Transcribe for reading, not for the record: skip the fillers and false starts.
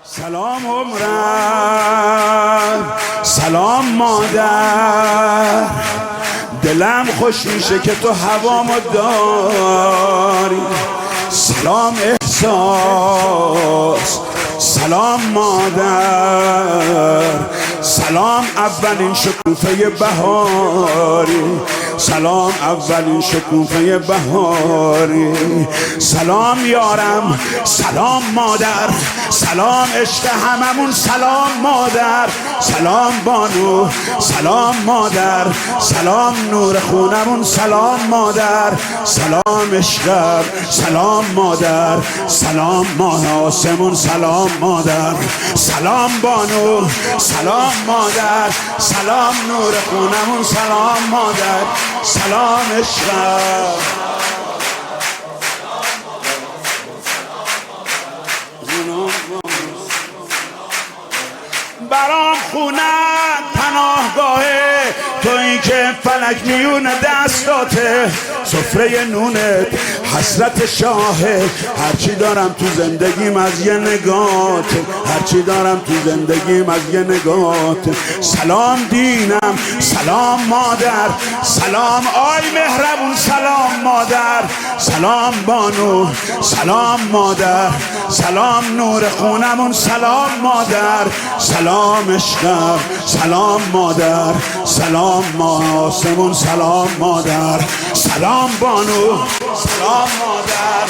سلام عمرم، سلام مادر، دلم خوش میشه که تو هوامو داری. سلام احساس، سلام مادر، سلام اولین شکوفه بهاری، سلام اولین شکوفه بهاری. سلام یارم، سلام مادر، سلام عشق هممون، سلام مادر، سلام بانو، سلام مادر، سلام نور خونمون، سلام مادر، سلام عشقم، سلام مادر، سلام ماه آسمون، سلام مادر، سلام بانو، سلام مادر، سلام نور خونمون، سلام مادر، سلام عشقم. برام خونم پناهگاهه، تویی که فلک میون دستاته، سفره نونت حسرت شاهه. هرچی دارم تو زندگیم از یه نگات، هرچی دارم تو زندگیم از یه نگات. سلام دینم، سلام مادر، سلام آی مهربون، سلام مادر، سلام بانو، سلام مادر، سلام نور خونمون، سلام مادر، سلام عشقم، سلام مادر، سلام ماه آسمون، سلام مادر، سلام بانو، سلام مادر.